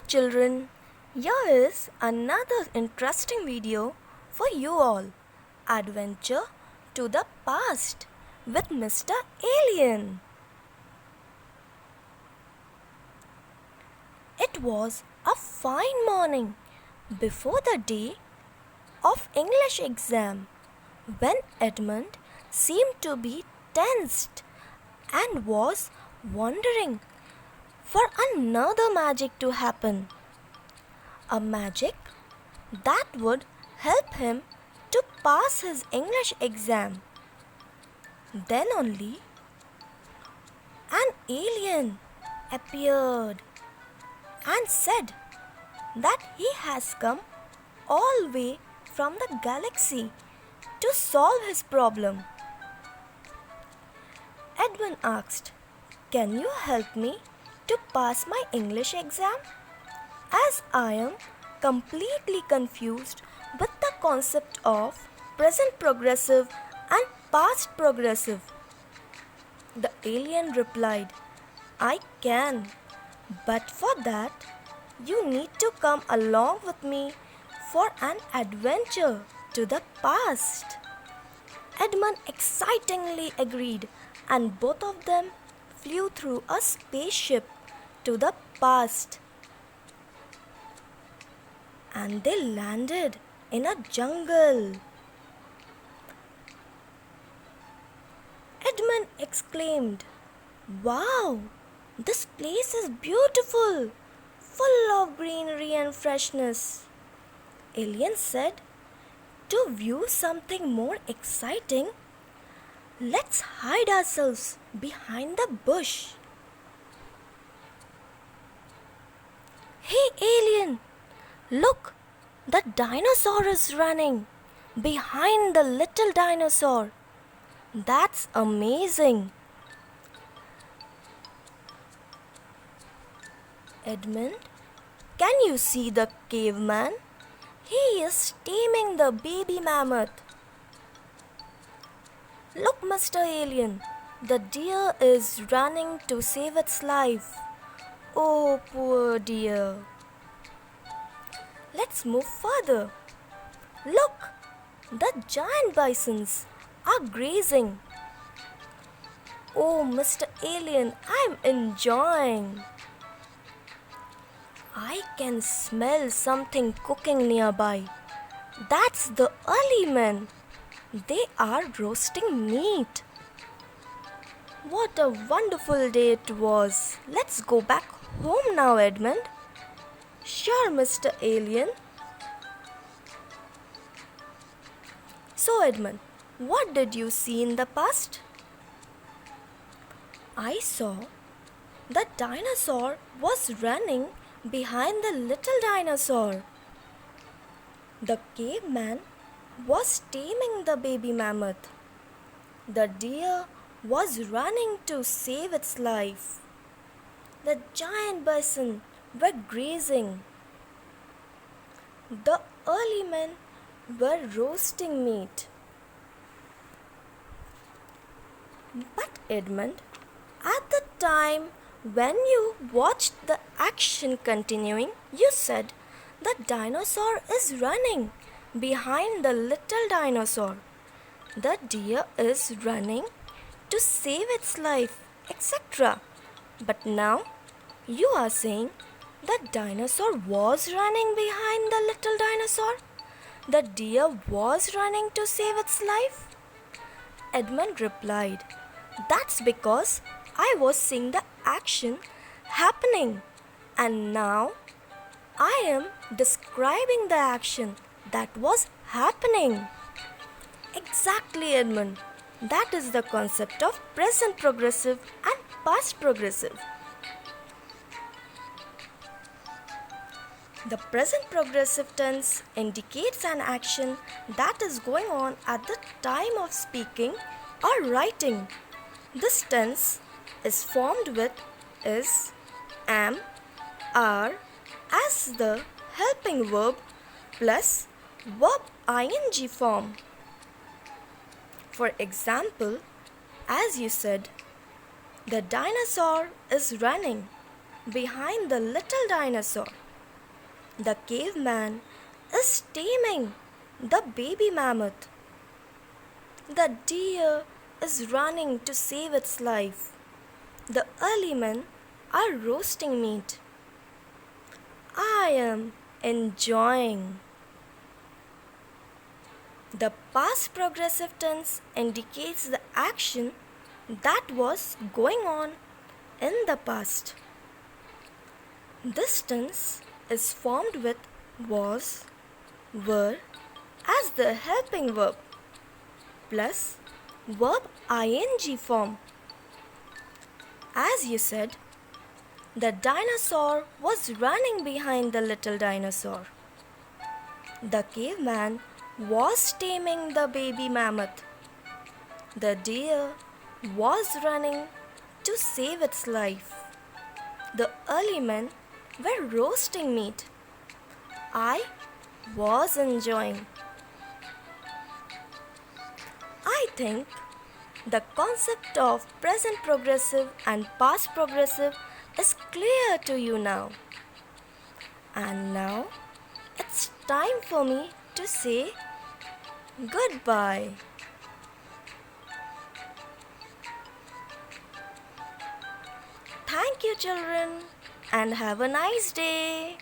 children, here is another interesting video for you all. Adventure to the past with Mr. Alien. It was a fine morning before the day of English exam when Edmund seemed to be tensed and was wondering for another magic to happen. A magic that would help him to pass his English exam. Then only an alien appeared and said that he has come all the way from the galaxy to solve his problem. Edmund asked, "Can you help me to pass my English exam? As I am completely confused with the concept of present progressive and past progressive." The alien replied, "I can, but for that you need to come along with me for an adventure to the past." Edmund excitingly agreed, and both of them flew through a spaceship to the past. And they landed in a jungle. Edmund exclaimed, "Wow, this place is beautiful, full of greenery and freshness." Alien said, "To view something more exciting, let's hide ourselves behind the bush." "Hey alien, look, the dinosaur is running behind the little dinosaur. That's amazing." "Edmund, can you see the caveman? He is taming the baby mammoth." "Look, Mr. Alien, the deer is running to save its life. Oh, poor deer." "Let's move further. Look, the giant bisons are grazing." "Oh, Mr. Alien, I'm enjoying." "I can smell something cooking nearby. That's the early men. They are roasting meat." "What a wonderful day it was. Let's go back home now, Edmund." "Sure, Mr. Alien." "So, Edmund, what did you see in the past?" "I saw the dinosaur was running behind the little dinosaur. The caveman was taming the baby mammoth. The deer was running to save its life. The giant bison were grazing. The early men were roasting meat." "But Edmund, at the time when you watched the action continuing, you said the dinosaur is running behind the little dinosaur. The deer is running to save its life, etc. But now you are saying the dinosaur was running behind the little dinosaur. The deer was running to save its life." Edmund replied, "That's because I was seeing the action happening, and now I am describing the action that was happening." "Exactly, Edmund. That is the concept of present progressive and past progressive." The present progressive tense indicates an action that is going on at the time of speaking or writing. This tense is formed with is, am, are as the helping verb plus verb ing form. For example, as you said, the dinosaur is running behind the little dinosaur. The caveman is taming the baby mammoth. The deer is running to save its life. The early men are roasting meat. I am enjoying. The past progressive tense indicates the action that was going on in the past. This tense is formed with was, were as the helping verb plus verb ing form. As you said, the dinosaur was running behind the little dinosaur. The caveman was taming the baby mammoth. The deer was running to save its life. The early men were roasting meat. I was enjoying. I think the concept of present progressive and past progressive is clear to you now. And now it's time for me to say goodbye. Thank you, children, and have a nice day.